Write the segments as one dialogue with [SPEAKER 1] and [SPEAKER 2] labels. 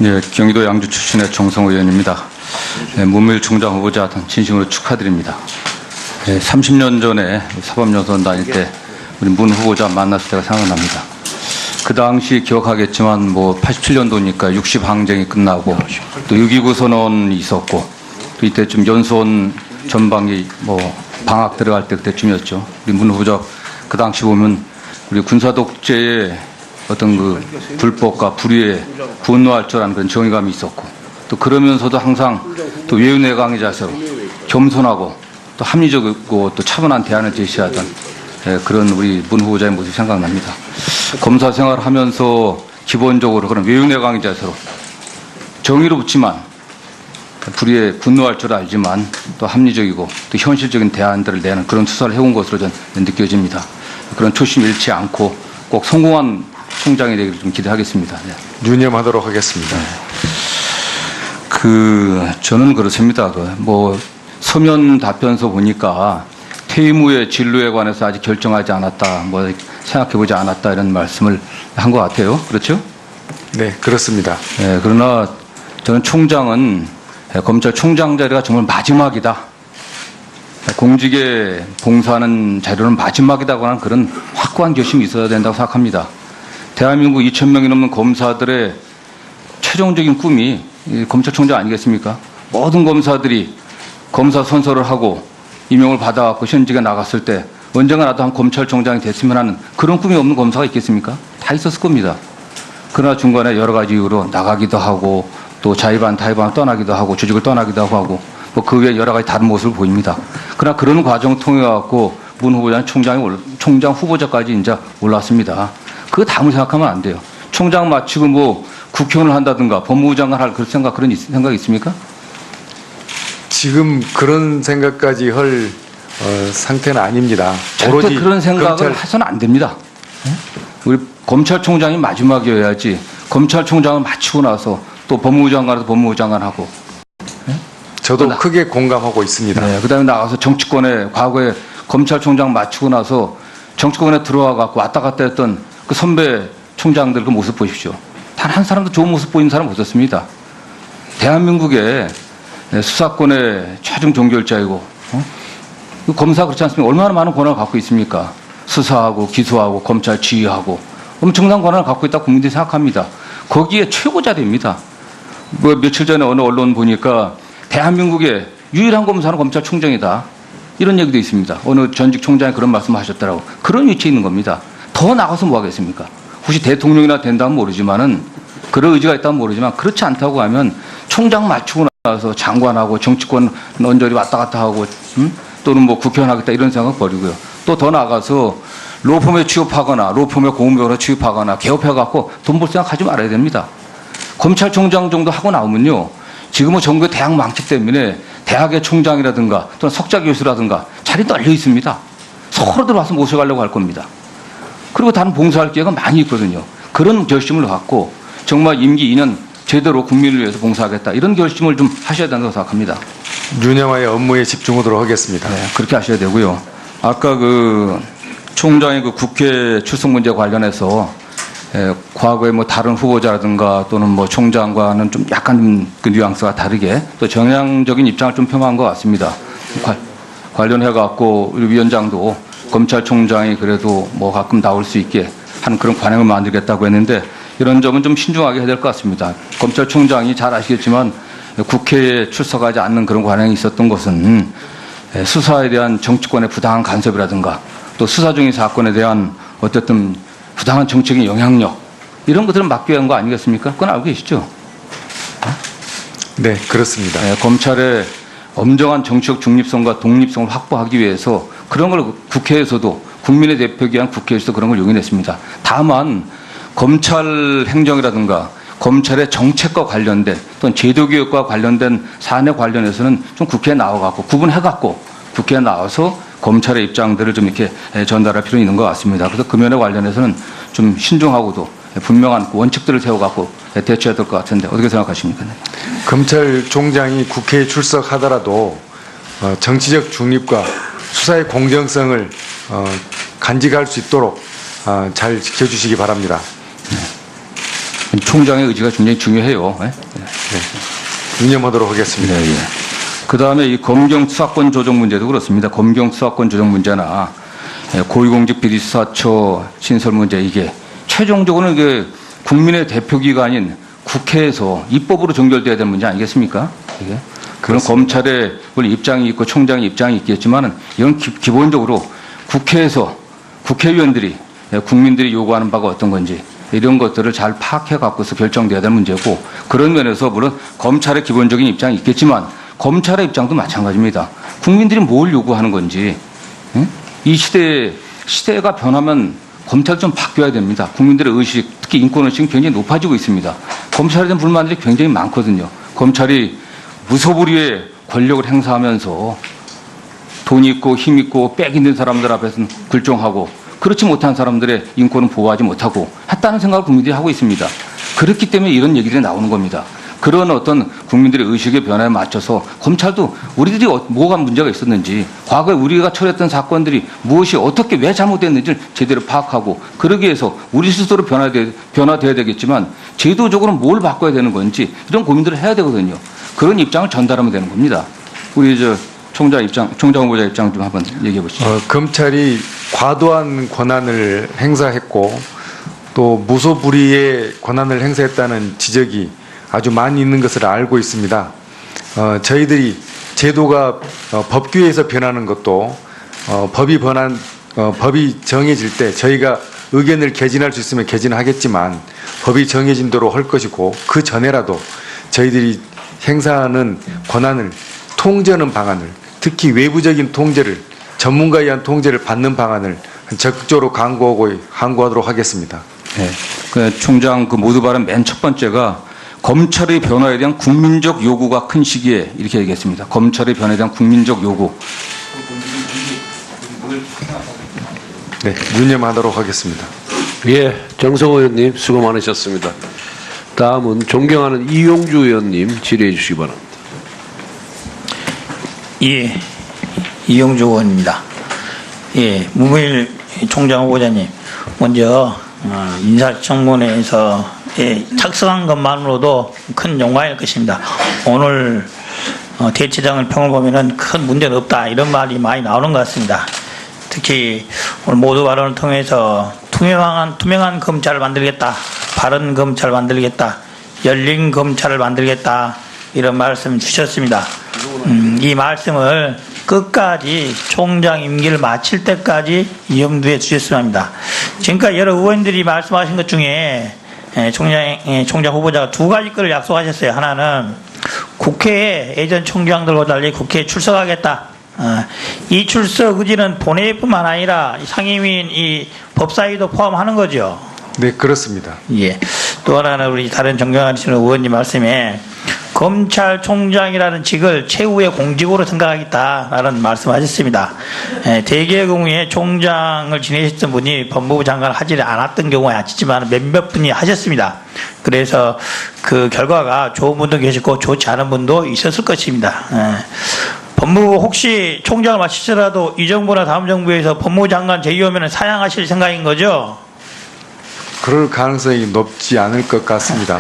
[SPEAKER 1] 예, 경기도 양주 출신의 정성호 의원입니다. 예, 문무일 총장 후보자 진심으로 축하드립니다. 예, 30년 전에 사법연수원 다닐 때 우리 문 후보자 만났을 때가 생각납니다. 그 당시 기억하겠지만 뭐 87년도니까 60항쟁이 끝나고 또 6.29 선언이 있었고 또 이때쯤 연수원 전방이 뭐 방학 들어갈 때 그때쯤이었죠. 우리 문 후보자 그 당시 보면 우리 군사 독재의 어떤 그 불법과 불의에 분노할 줄 아는 그런 정의감이 있었고 또 그러면서도 항상 또 외유내강의 자세로 겸손하고 또 합리적이고 또 차분한 대안을 제시하던 그런 우리 문 후보자의 모습이 생각납니다. 검사 생활을 하면서 기본적으로 그런 외유내강의 자세로 정의롭지만 불의에 분노할 줄 알지만 또 합리적이고 또 현실적인 대안들을 내는 그런 수사를 해온 것으로 저는 느껴집니다. 그런 초심 잃지 않고 꼭 성공한 총장이 되기를 좀 기대하겠습니다. 네.
[SPEAKER 2] 유념하도록 하겠습니다.
[SPEAKER 1] 네. 저는 그렇습니다. 뭐 서면 답변서 보니까 퇴임 후에 진로에 관해서 아직 결정하지 않았다, 뭐 생각해보지 않았다 이런 말씀을 한 것 같아요. 그렇죠?
[SPEAKER 2] 네, 그렇습니다.
[SPEAKER 1] 네, 그러나 저는 총장은 검찰총장 자리가 정말 마지막이다. 공직에 봉사하는 자료는 마지막이라고 하는 그런 확고한 결심이 있어야 된다고 생각합니다. 대한민국 2,000명이 넘는 검사들의 최종적인 꿈이 검찰총장 아니겠습니까? 모든 검사들이 검사 선서를 하고 임용을 받아갖고 현직에 나갔을 때 언젠가 나도 한 검찰총장이 됐으면 하는 그런 꿈이 없는 검사가 있겠습니까? 다 있었을 겁니다. 그러나 중간에 여러 가지 이유로 나가기도 하고 또 자의반 타의반 떠나기도 하고 조직을 떠나기도 하고 뭐 그 외에 여러 가지 다른 모습을 보입니다. 그러나 그런 과정 통해 갖고 문 후보자는 총장 후보자까지 이제 올랐습니다. 그거 다음을 생각하면 안 돼요. 총장 마치고 뭐 국회의원을 한다든가 법무부 장관 할 그런 생각 있습니까?
[SPEAKER 2] 지금 그런 생각까지 할 상태는 아닙니다.
[SPEAKER 1] 절대 그런 생각을 해서는 안 됩니다. 우리 검찰총장이 마지막이어야지 검찰총장을 마치고 나서 또 법무부 장관도 법무부 장관 하고.
[SPEAKER 2] 저도 크게 공감하고 있습니다.
[SPEAKER 1] 네, 그다음에 나가서 정치권에 과거에 검찰총장 마치고 나서 정치권에 들어와 갖고 왔다 갔다 했던 그 선배 총장들 그 모습 보십시오. 단 한 사람도 좋은 모습 보이는 사람 없었습니다. 대한민국의 수사권의 최종 종결자이고 검사 그렇지 않습니까? 얼마나 많은 권한을 갖고 있습니까? 수사하고 기소하고 검찰 지휘하고 엄청난 권한을 갖고 있다고 국민들이 생각합니다. 거기에 최고 자리입니다. 뭐 며칠 전에 어느 언론 보니까 대한민국의 유일한 검사는 검찰총장이다. 이런 얘기도 있습니다. 어느 전직 총장이 그런 말씀을 하셨더라고. 그런 위치에 있는 겁니다. 더 나가서 뭐 하겠습니까? 혹시 대통령이나 된다면 모르지만은 그런 의지가 있다면 모르지만 그렇지 않다고 하면 총장 맞추고 나서 장관하고 정치권 언저리 왔다 갔다 하고 또는 뭐 국회의원 하겠다 이런 생각 버리고요. 또 더 나가서 로펌에 취업하거나 로펌에 공무원으로 취업하거나 개업해갖고 돈 벌 생각하지 말아야 됩니다. 검찰총장 정도 하고 나오면요. 지금은 전국에 대학 많기 때문에 대학의 총장이라든가 또는 석좌 교수라든가 자리 널려 있습니다. 서로 들어와서 모셔가려고 할 겁니다. 그리고 다른 봉사할 기회가 많이 있거든요. 그런 결심을 갖고 정말 임기 2년 제대로 국민을 위해서 봉사하겠다 이런 결심을 좀 하셔야 된다고 생각합니다.
[SPEAKER 2] 유념하여 업무에 집중하도록 하겠습니다.
[SPEAKER 1] 네, 그렇게 하셔야 되고요. 아까 그 총장의 그 국회 출석 문제 관련해서 과거에 뭐 다른 후보자라든가 또는 뭐 총장과는 좀 약간 그 뉘앙스가 다르게 또 정향적인 입장을 좀 표명한 것 같습니다. 관련해 갖고 우리 위원장도 검찰총장이 그래도 뭐 가끔 나올 수 있게 하는 그런 관행을 만들겠다고 했는데 이런 점은 좀 신중하게 해야 될 것 같습니다. 검찰총장이 잘 아시겠지만 국회에 출석하지 않는 그런 관행이 있었던 것은 수사에 대한 정치권의 부당한 간섭이라든가 또 수사 중인 사건에 대한 어쨌든 부당한 정책의 영향력 이런 것들은 막기 위한 거 아니겠습니까? 그건 알고 계시죠?
[SPEAKER 2] 네, 그렇습니다.
[SPEAKER 1] 검찰의 엄정한 정치적 중립성과 독립성을 확보하기 위해서 그런 걸 국회에서도 국민의 대표기 위한 국회에서도 그런 걸 용인했습니다. 다만 검찰 행정이라든가 검찰의 정책과 관련된 또는 제도개혁과 관련된 사안에 관련해서는 좀 국회에 나와갖고 구분해갖고 국회에 나와서 검찰의 입장들을 좀 이렇게 전달할 필요는 있는 것 같습니다. 그래서 그 면에 관련해서는 좀 신중하고도 분명한 원칙들을 세워갖고 대처해야 될 것 같은데 어떻게 생각하십니까?
[SPEAKER 2] 검찰총장이 국회에 출석하더라도 정치적 중립과 수사의 공정성을 간직할 수 있도록 잘 지켜주시기 바랍니다.
[SPEAKER 1] 총장의 의지가 굉장히 중요해요. 예?
[SPEAKER 2] 유념하도록 하겠습니다.
[SPEAKER 1] 네, 예. 그 다음에 이 검경 수사권 조정 문제도 그렇습니다. 검경 수사권 조정 문제나 고위공직 비리 수사처 신설 문제 이게 최종적으로는 이게 국민의 대표기관인 국회에서 입법으로 종결돼야 되는 문제 아니겠습니까? 이게 그런 검찰의 물론 입장이 있고 총장의 입장이 있겠지만은 이건 기본적으로 국회에서 국회의원들이 국민들이 요구하는 바가 어떤 건지 이런 것들을 잘 파악해 갖고서 결정돼야 될 문제고 그런 면에서 물론 검찰의 기본적인 입장이 있겠지만 검찰의 입장도 마찬가지입니다. 국민들이 뭘 요구하는 건지 이 시대가 변하면 검찰 좀 바뀌어야 됩니다. 국민들의 의식, 특히 인권의식이 굉장히 높아지고 있습니다. 검찰에 대한 불만들이 굉장히 많거든요. 검찰이 무소불위의 권력을 행사하면서 돈 있고 힘 있고 빽 있는 사람들 앞에서는 굴종하고 그렇지 못한 사람들의 인권은 보호하지 못하고 했다는 생각을 국민들이 하고 있습니다. 그렇기 때문에 이런 얘기들이 나오는 겁니다. 그런 어떤 국민들의 의식의 변화에 맞춰서 검찰도 우리들이 뭐가 문제가 있었는지 과거에 우리가 처리했던 사건들이 무엇이 어떻게 왜 잘못됐는지를 제대로 파악하고 그러기 위해서 우리 스스로 변화돼야 되겠지만 제도적으로 뭘 바꿔야 되는 건지 이런 고민들을 해야 되거든요. 그런 입장을 전달하면 되는 겁니다. 우리 총장 후보자 입장 좀 한번 얘기해 보시죠.
[SPEAKER 2] 검찰이 과도한 권한을 행사했고 또 무소불위의 권한을 행사했다는 지적이 아주 많이 있는 것을 알고 있습니다. 저희들이 제도가 법규에서 변하는 것도 법이 정해질 때 저희가 의견을 개진할 수 있으면 개진하겠지만 법이 정해진 대로 할 것이고 그 전에라도 저희들이 행사하는 권한을 통제하는 방안을 특히 외부적인 통제를 전문가에 의한 통제를 받는 방안을 적극적으로 강구하도록 하겠습니다.
[SPEAKER 1] 네. 그 총장 그 모두 발언 맨 첫 번째가 검찰의 변화에 대한 국민적 요구가 큰 시기에 이렇게 얘기했습니다. 검찰의 변화에 대한 국민적 요구.
[SPEAKER 2] 네, 유념하도록 하겠습니다.
[SPEAKER 3] 예, 정성호 의원님 수고 많으셨습니다. 다음은 존경하는 이용주 의원님 질의해 주시기 바랍니다.
[SPEAKER 4] 예, 이용주 의원입니다. 예, 문무일 총장 후보자님, 먼저 인사청문회에서 착석한 것만으로도 큰 영광일 것입니다. 오늘 대체장을 평을 보면은 큰 문제는 없다 이런 말이 많이 나오는 것 같습니다. 특히 오늘 모두 발언을 통해서 투명한 검찰을 만들겠다, 바른 검찰을 만들겠다, 열린 검찰을 만들겠다 이런 말씀 주셨습니다. 이 말씀을 끝까지 총장 임기를 마칠 때까지 염두에 두셨으면 합니다. 지금까지 여러 의원들이 말씀하신 것 중에 총장 후보자가 두 가지 것을 약속하셨어요. 하나는 국회에 예전 총장들과 달리 국회에 출석하겠다. 이 출석 의지는 본회의뿐만 아니라 상임위인 이 법사위도 포함하는 거죠.
[SPEAKER 2] 네, 그렇습니다.
[SPEAKER 4] 예. 또 하나는 우리 다른 존경하시는 의원님 말씀에 검찰총장이라는 직을 최후의 공직으로 생각하겠다라는 말씀하셨습니다. 대개의 경우에 총장을 지내셨던 분이 법무부 장관을 하지 않았던 경우가 있지만 몇몇 분이 하셨습니다. 그래서 그 결과가 좋은 분도 계시고 좋지 않은 분도 있었을 것입니다. 법무부 혹시 총장을 마치더라도 이 정부나 다음 정부에서 법무부 장관 제의오면 사양하실 생각인 거죠?
[SPEAKER 2] 그럴 가능성이 높지 않을 것 같습니다.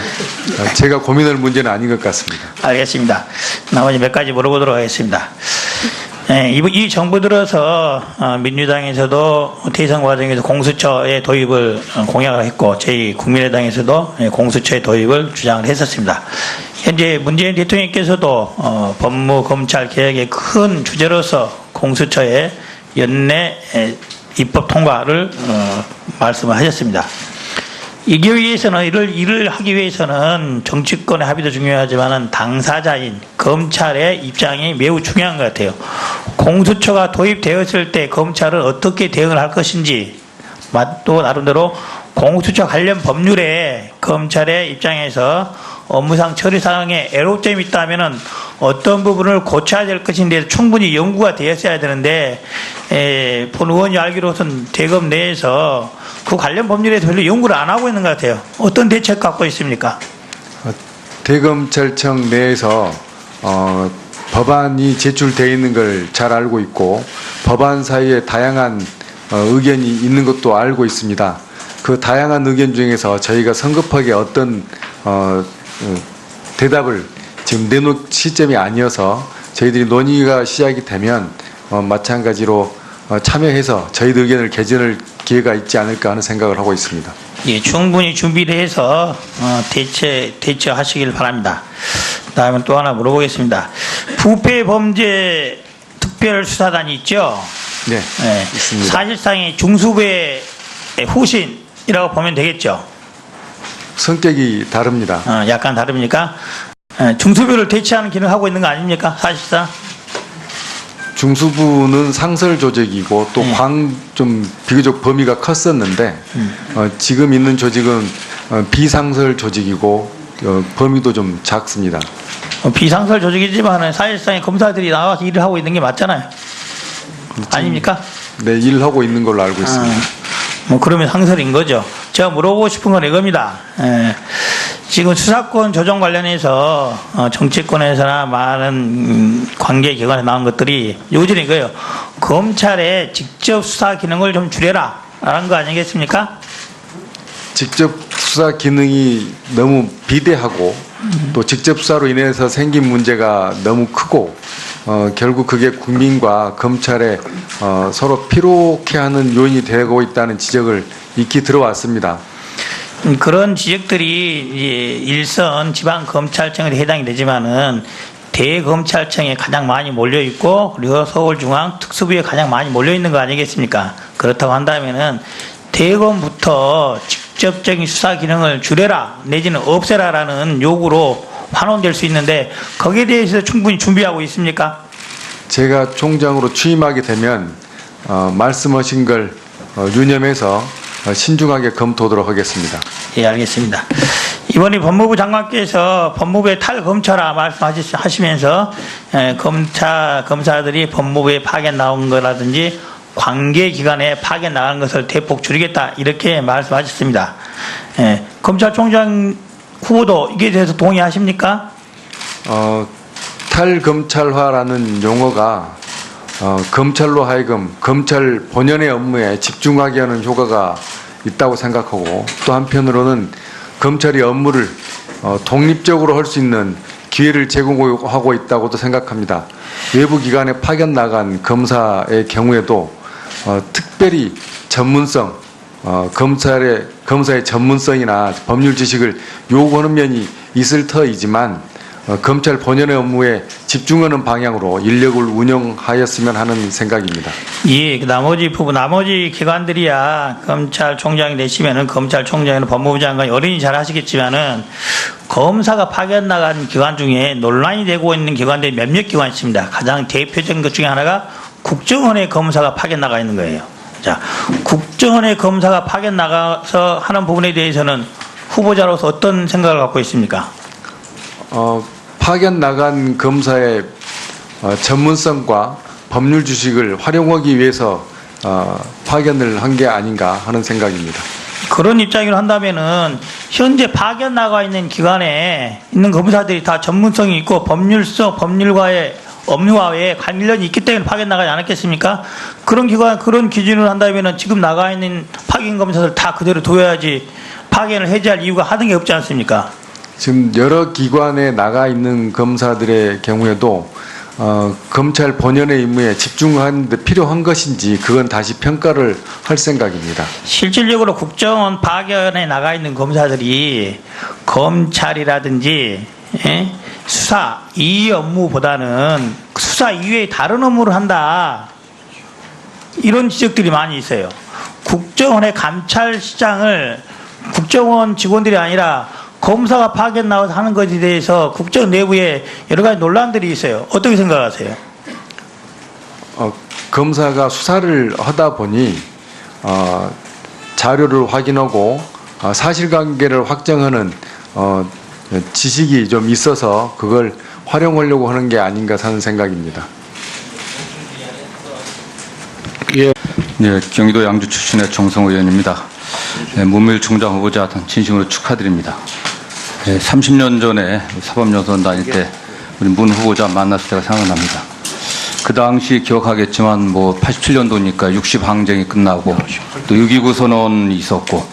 [SPEAKER 2] 제가 고민할 문제는 아닌 것 같습니다.
[SPEAKER 4] 알겠습니다. 나머지 몇 가지 물어보도록 하겠습니다. 이 정부 들어서 민주당에서도 대선 과정에서 공수처의 도입을 공약을 했고 저희 국민의당에서도 공수처의 도입을 주장을 했었습니다. 현재 문재인 대통령께서도 법무 검찰 개혁의 큰 주제로서 공수처의 연내 입법 통과를 말씀을 하셨습니다. 이기 위해서는 일을 하기 위해서는 정치권의 합의도 중요하지만 당사자인 검찰의 입장이 매우 중요한 것 같아요. 공수처가 도입되었을 때 검찰은 어떻게 대응을 할 것인지 또 나름대로 공수처 관련 법률에 검찰의 입장에서 업무상 처리상에 애로점이 있다면은 어떤 부분을 고쳐야 될 것인데 충분히 연구가 되었어야 되는데 본 의원이 알기로선 대검 내에서 그 관련 법률에 별로 연구를 안 하고 있는 것 같아요. 어떤 대책 갖고 있습니까?
[SPEAKER 2] 대검찰청 내에서 법안이 제출되어 있는 걸 잘 알고 있고 법안 사이에 다양한 의견이 있는 것도 알고 있습니다. 그 다양한 의견 중에서 저희가 성급하게 어떤 대답을 지금 내놓을 시점이 아니어서 저희들이 논의가 시작이 되면 마찬가지로 참여해서 저희들 의견을 개진할 기회가 있지 않을까 하는 생각을 하고 있습니다.
[SPEAKER 4] 예, 충분히 준비를 해서 대처하시길 바랍니다. 다음에 또 하나 물어보겠습니다. 부패범죄 특별수사단이 있죠?
[SPEAKER 2] 네,
[SPEAKER 4] 예,
[SPEAKER 2] 있습니다.
[SPEAKER 4] 사실상의 중수부의 후신이라고 보면 되겠죠?
[SPEAKER 2] 성격이 다릅니다.
[SPEAKER 4] 약간 다릅니까? 예, 중수부를 대체하는 기능을 하고 있는 거 아닙니까? 사실상?
[SPEAKER 2] 중수부는 상설 조직이고 또 좀 비교적 범위가 컸었는데 지금 있는 조직은 비상설 조직이고 범위도 좀 작습니다.
[SPEAKER 4] 비상설 조직이지만 사실상의 검사들이 나와서 일을 하고 있는 게 맞잖아요. 아닙니까?
[SPEAKER 2] 네, 일을 하고 있는 걸로 알고 있습니다.
[SPEAKER 4] 뭐 그러면 상설인 거죠. 제가 물어보고 싶은 건 이겁니다. 지금 수사권 조정 관련해서 정치권에서나 많은 관계기관에 나온 것들이 요즘에 이거예요. 검찰의 직접 수사 기능을 좀 줄여라 라는 거 아니겠습니까?
[SPEAKER 2] 직접 수사 기능이 너무 비대하고 또 직접 수사로 인해서 생긴 문제가 너무 크고 결국 그게 국민과 검찰에 서로 피로케하는 요인이 되고 있다는 지적을 익히 들어왔습니다.
[SPEAKER 4] 그런 지적들이 일선 지방검찰청에 해당이 되지만은 대검찰청에 가장 많이 몰려 있고 그리고 서울중앙 특수부에 가장 많이 몰려 있는 거 아니겠습니까? 그렇다고 한다면은 대검부터 직접적인 수사 기능을 줄여라 내지는 없애라라는 요구로 환원될 수 있는데 거기에 대해서 충분히 준비하고 있습니까?
[SPEAKER 2] 제가 총장으로 취임하게 되면 말씀하신 걸 유념해서 신중하게 검토하도록 하겠습니다.
[SPEAKER 4] 예, 알겠습니다. 이번에 법무부 장관께서 법무부의 탈검찰화 말씀하시면서 검사들이 법무부에 파견 나온 거라든지 관계기관에 파견 나가는 것을 대폭 줄이겠다 이렇게 말씀하셨습니다. 검찰총장 후보도 이게 대해서 동의하십니까?
[SPEAKER 2] 탈검찰화라는 용어가 검찰로 하여금 검찰 본연의 업무에 집중하게 하는 효과가 있다고 생각하고 또 한편으로는 검찰이 업무를 독립적으로 할 수 있는 기회를 제공하고 있다고도 생각합니다. 외부 기관에 파견 나간 검사의 경우에도 특별히 전문성, 검사의 전문성이나 법률 지식을 요구하는 면이 있을 터이지만 검찰 본연의 업무에 집중하는 방향으로 인력을 운영하였으면 하는 생각입니다.
[SPEAKER 4] 예, 그 나머지 기관들이야 검찰총장이 되시면은 검찰총장이나 법무부 장관이 어린이 잘 하시겠지만은 검사가 파견 나간 기관 중에 논란이 되고 있는 기관들이 몇몇 기관이 있습니다. 가장 대표적인 것 중에 하나가 국정원의 검사가 파견 나가 있는 거예요. 자, 국정원의 검사가 파견 나가서 하는 부분에 대해서는 후보자로서 어떤 생각을 갖고 있습니까?
[SPEAKER 2] 파견 나간 검사의 전문성과 법률 지식을 활용하기 위해서 파견을 한 게 아닌가 하는 생각입니다.
[SPEAKER 4] 그런 입장으로 한다면은 현재 파견 나가 있는 기관에 있는 검사들이 다 전문성이 있고 법률과의 업무와의 관련이 있기 때문에 파견 나가지 않았겠습니까? 그런 기준을 한다면은 지금 나가 있는 파견 검사들 다 그대로 둬야지 파견을 해제할 이유가 하는 게 없지 않습니까?
[SPEAKER 2] 지금 여러 기관에 나가 있는 검사들의 경우에도 검찰 본연의 임무에 집중하는 데 필요한 것인지 그건 다시 평가를 할 생각입니다.
[SPEAKER 4] 실질적으로 국정원 파견에 나가 있는 검사들이 검찰이라든지 수사 이 업무보다는 수사 이외의 다른 업무를 한다. 이런 지적들이 많이 있어요. 국정원의 감찰시장을 국정원 직원들이 아니라 검사가 파견 나와서 하는 것에 대해서 국정 내부에 여러 가지 논란들이 있어요. 어떻게 생각하세요?
[SPEAKER 2] 검사가 수사를 하다 보니 자료를 확인하고 사실관계를 확정하는 지식이 좀 있어서 그걸 활용하려고 하는 게 아닌가 하는 생각입니다.
[SPEAKER 3] 예.
[SPEAKER 1] 네, 경기도 양주 출신의 정성호 의원입니다. 문무일 총장 후보자 진심으로 축하드립니다. 30년 전에 사법연수원 다닐 때 우리 문 후보자 만났을 때가 생각납니다. 그 당시 기억하겠지만 87년도니까 60항쟁이 끝나고 또 6.29 선언이 있었고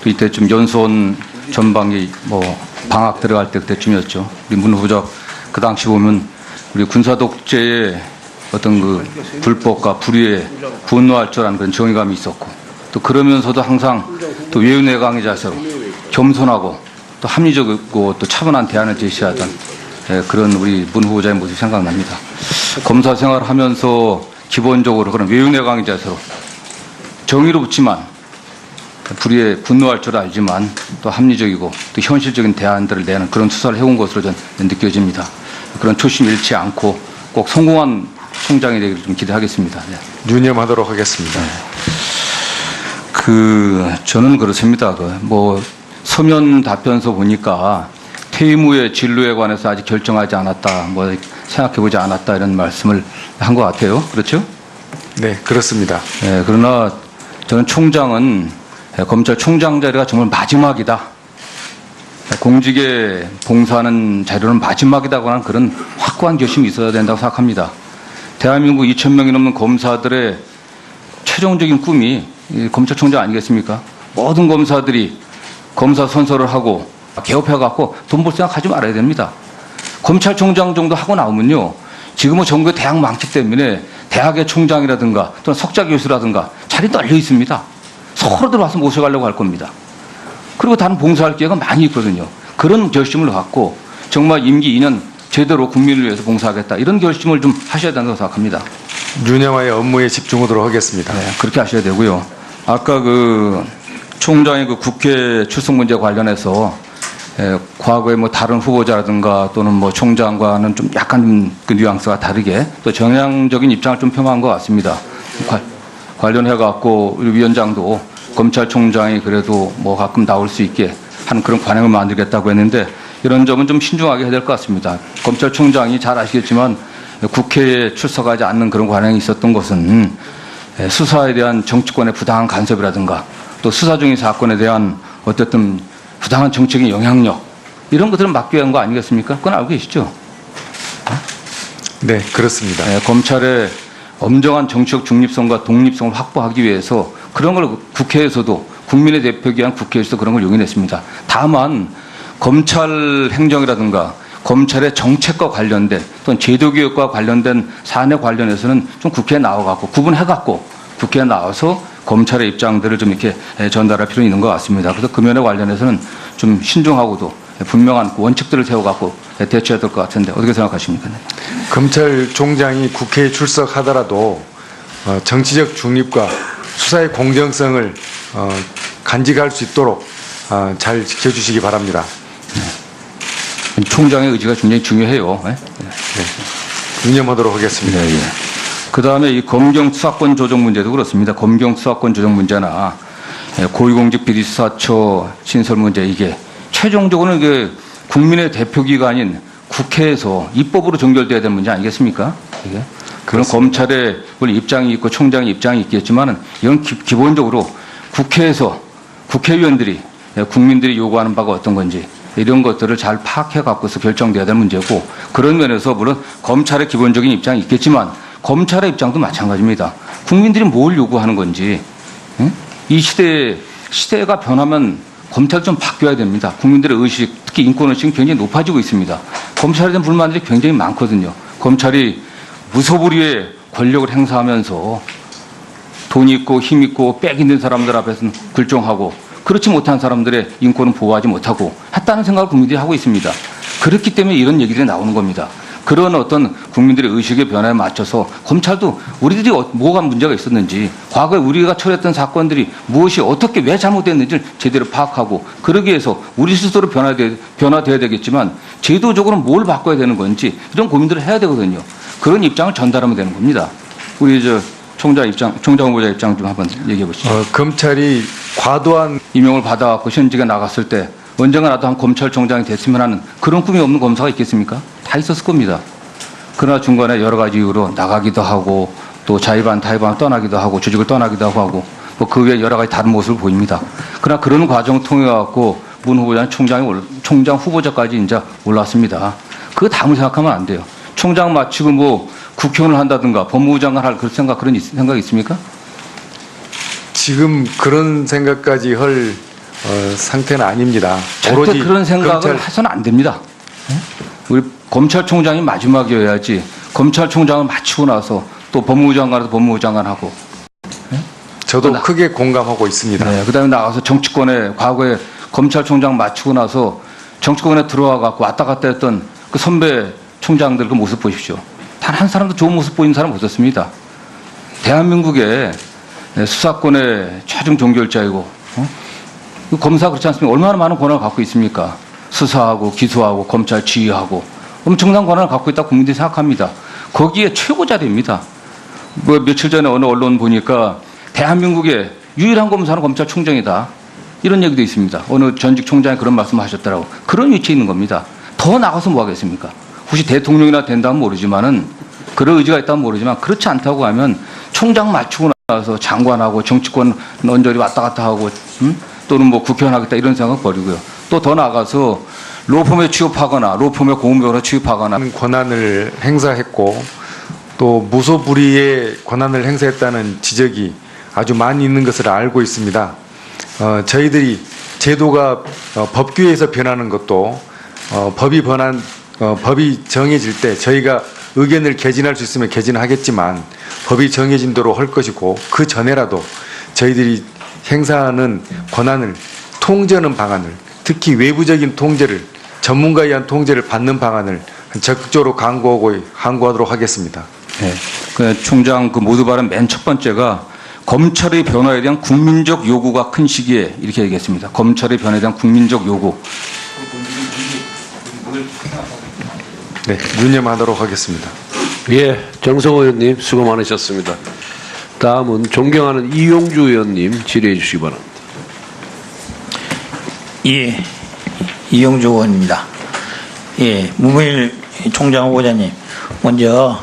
[SPEAKER 1] 또 이때쯤 연수원 전방이 뭐 방학 들어갈 때 그때쯤이었죠. 우리 문 후보자 그 당시 보면 우리 군사 독재의 어떤 그 불법과 불의에 분노할 줄 아는 그런 정의감이 있었고 또 그러면서도 항상 또 외유내강의 자세로 겸손하고 또 합리적이고 또 차분한 대안을 제시하던 그런 우리 문 후보자의 모습이 생각납니다. 검사 생활을 하면서 기본적으로 그런 외유내강의 자세로 정의롭지만 불의에 분노할 줄 알지만 또 합리적이고 또 현실적인 대안들을 내는 그런 수사를 해온 것으로 저는 느껴집니다. 그런 초심 잃지 않고 꼭 성공한 총장이 되기를 좀 기대하겠습니다. 네.
[SPEAKER 2] 유념하도록 하겠습니다.
[SPEAKER 1] 저는 그렇습니다. 뭐 서면 답변서 보니까 퇴임 후에 진로에 관해서 아직 결정하지 않았다, 뭐 생각해보지 않았다 이런 말씀을 한 것 같아요. 그렇죠?
[SPEAKER 2] 네, 그렇습니다.
[SPEAKER 1] 네, 그러나 저는 총장은 검찰총장 자리가 정말 마지막이다. 공직에 봉사하는 자료는 마지막이라고 하는 그런 확고한 결심이 있어야 된다고 생각합니다. 대한민국 2,000명이 넘는 검사들의 최종적인 꿈이 검찰총장 아니겠습니까? 모든 검사들이 검사 선서를 하고 개업해갖고 돈 벌 생각하지 말아야 됩니다. 검찰총장 정도 하고 나오면요. 지금은 전국의 대학 망치 때문에 대학의 총장이라든가 또는 석좌 교수라든가 자리 널려 있습니다. 서로 들어와서 모셔가려고 할 겁니다. 그리고 다른 봉사할 기회가 많이 있거든요. 그런 결심을 갖고 정말 임기 2년 제대로 국민을 위해서 봉사하겠다 이런 결심을 좀 하셔야 된다고 생각합니다.
[SPEAKER 2] 유념하여 업무에 집중하도록 하겠습니다.
[SPEAKER 1] 네, 그렇게 하셔야 되고요. 아까 총장의 국회 출석 문제 관련해서 과거에 뭐 다른 후보자라든가 또는 뭐 총장과는 좀 약간 그 뉘앙스가 다르게 또 정향적인 입장을 좀 표명한 것 같습니다. 관련해 갖고 우리 위원장도 검찰총장이 그래도 뭐 가끔 나올 수 있게 하는 그런 관행을 만들겠다고 했는데 이런 점은 좀 신중하게 해야 될 것 같습니다. 검찰총장이 잘 아시겠지만 국회에 출석하지 않는 그런 관행이 있었던 것은 수사에 대한 정치권의 부당한 간섭이라든가 또 수사 중인 사건에 대한 어쨌든 부당한 정책의 영향력 이런 것들을 막기 위한 거 아니겠습니까? 그건 알고 계시죠?
[SPEAKER 2] 네, 그렇습니다.
[SPEAKER 1] 검찰의 엄정한 정치적 중립성과 독립성을 확보하기 위해서 그런 걸 국회에서도 국민의 대표기 위한 국회에서도 그런 걸 용인했습니다. 다만 검찰 행정이라든가 검찰의 정책과 관련된 또는 제도개혁과 관련된 사안에 관련해서는 좀 국회에 나와갖고 구분해갖고 국회에 나와서 검찰의 입장들을 좀 이렇게 전달할 필요는 있는 것 같습니다. 그래서 그 면에 관련해서는 좀 신중하고도 분명한 원칙들을 세워갖고 대처해야 될 것 같은데 어떻게 생각하십니까?
[SPEAKER 2] 검찰총장이 국회에 출석하더라도 정치적 중립과 수사의 공정성을 간직할 수 있도록 잘 지켜주시기 바랍니다.
[SPEAKER 1] 총장의 의지가 굉장히 중요해요. 네.
[SPEAKER 2] 유념하도록 하겠습니다.
[SPEAKER 1] 네, 예. 그 다음에 이 검경 수사권 조정 문제도 그렇습니다. 검경 수사권 조정 문제나 고위공직 비리수사처 신설 문제 이게 최종적으로는 이게 국민의 대표기관인 국회에서 입법으로 종결돼야 되는 문제 아니겠습니까? 이게 그런 검찰의 물론 입장이 있고 총장의 입장이 있겠지만은 이건 기본적으로 국회에서 국회의원들이 국민들이 요구하는 바가 어떤 건지 이런 것들을 잘 파악해 갖고서 결정돼야 되는 문제고 그런 면에서 물론 검찰의 기본적인 입장이 있겠지만 검찰의 입장도 마찬가지입니다. 국민들이 뭘 요구하는 건지 이 시대가 변하면 검찰이 좀 바뀌어야 됩니다. 국민들의 의식 특히 인권의식이 굉장히 높아지고 있습니다. 검찰에 대한 불만들이 굉장히 많거든요. 검찰이 무소불위의 권력을 행사하면서 돈 있고 힘 있고 빽 있는 사람들 앞에서는 굴종하고 그렇지 못한 사람들의 인권은 보호하지 못하고 했다는 생각을 국민들이 하고 있습니다. 그렇기 때문에 이런 얘기들이 나오는 겁니다. 그런 어떤 국민들의 의식의 변화에 맞춰서 검찰도 우리들이 뭐가 문제가 있었는지 과거에 우리가 처리했던 사건들이 무엇이 어떻게 왜 잘못됐는지를 제대로 파악하고 그러기 위해서 우리 스스로 변화돼야 되겠지만 제도적으로 뭘 바꿔야 되는 건지 이런 고민들을 해야 되거든요. 그런 입장을 전달하면 되는 겁니다. 우리 총장 후보자 입장 좀 한번 얘기해 보시죠.
[SPEAKER 2] 검찰이 과도한
[SPEAKER 1] 임용을 받아갖고 현직에 나갔을 때 언젠가 나도 한 검찰총장이 됐으면 하는 그런 꿈이 없는 검사가 있겠습니까? 다 있었을 겁니다. 그러나 중간에 여러 가지 이유로 나가기도 하고 또 자의반 타의반 떠나기도 하고 조직을 떠나기도 하고 뭐 그 외에 여러 가지 다른 모습을 보입니다. 그러나 그런 과정을 통해 갖고 문 후보자는 총장 후보자까지 이제 올랐습니다. 그거 다음을 생각하면 안 돼요. 총장 마치고 뭐 국회의원을 한다든가 법무부 장관 할 그런 생각 있습니까?
[SPEAKER 2] 지금 그런 생각까지 할 상태는 아닙니다.
[SPEAKER 1] 절대 그런 생각을
[SPEAKER 2] 검찰
[SPEAKER 1] 해서는 안 됩니다. 우리 검찰총장이 마지막이어야지 검찰총장을 마치고 나서 또 법무부 장관도 법무부 장관하고
[SPEAKER 2] 저도 크게 공감하고 있습니다.
[SPEAKER 1] 네, 그다음에 나가서 정치권에 과거에 검찰총장 마치고 나서 정치권에 들어와 갖고 왔다 갔다 했던 그 선배 총장들 그 모습 보십시오. 단 한 사람도 좋은 모습 보이는 사람 없었습니다. 대한민국의 수사권의 최종 종결자이고 그 검사 그렇지 않습니까? 얼마나 많은 권한을 갖고 있습니까? 수사하고 기소하고 검찰 지휘하고 엄청난 권한을 갖고 있다고 국민들이 생각합니다. 거기에 최고 자리입니다. 뭐 며칠 전에 어느 언론 보니까 대한민국의 유일한 검사는 검찰총장이다. 이런 얘기도 있습니다. 어느 전직 총장이 그런 말씀을 하셨더라고. 그런 위치에 있는 겁니다. 더 나가서 뭐 하겠습니까? 혹시 대통령이나 된다면 모르지만은 그런 의지가 있다면 모르지만 그렇지 않다고 하면 총장 맞추고 나서 장관하고 정치권 언저리 왔다 갔다 하고 또는 뭐 국회의원 하겠다 이런 생각 버리고요. 또 더 나가서 로펌에 취업하거나 로펌에 고문배우로 취업하거나
[SPEAKER 2] 권한을 행사했고 또 무소불위의 권한을 행사했다는 지적이 아주 많이 있는 것을 알고 있습니다. 저희들이 제도가 법규에서 변하는 것도 법이 정해질 때 저희가 의견을 개진할 수 있으면 개진하겠지만 법이 정해진 대로 할 것이고 그 전에라도 저희들이 행사하는 권한을 통제하는 방안을 특히 외부적인 통제를 전문가에 의한 통제를 받는 방안을 적극적으로 강구하도록 하겠습니다.
[SPEAKER 1] 네. 그 총장 그 모두 발언 맨 첫 번째가 검찰의 변화에 대한 국민적 요구가 큰 시기에 이렇게 얘기했습니다. 검찰의 변화에 대한 국민적 요구.
[SPEAKER 2] 네, 유념하도록 하겠습니다.
[SPEAKER 3] 예, 정성호 의원님 수고 많으셨습니다. 다음은 존경하는 이용주 의원님 질의해 주시기 바랍니다.
[SPEAKER 4] 예, 이용주 의원입니다. 예, 문무일 총장 후보자님, 먼저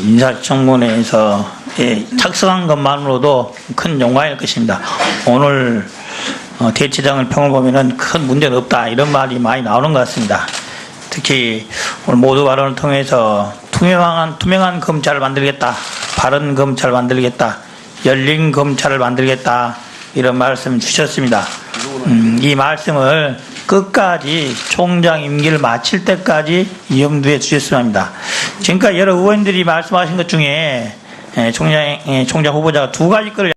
[SPEAKER 4] 인사청문회에서 착석한 것만으로도 큰 영광일 것입니다. 오늘 대체장을 평을 보면은 큰 문제는 없다 이런 말이 많이 나오는 것 같습니다. 특히 오늘 모두 발언을 통해서 투명한 검찰을 만들겠다, 바른 검찰을 만들겠다, 열린 검찰을 만들겠다 이런 말씀 주셨습니다. 이 말씀을 끝까지 총장 임기를 마칠 때까지 염두에 두셨으면 합니다. 지금까지 여러 의원들이 말씀하신 것 중에 총장 후보자가 두 가지 거를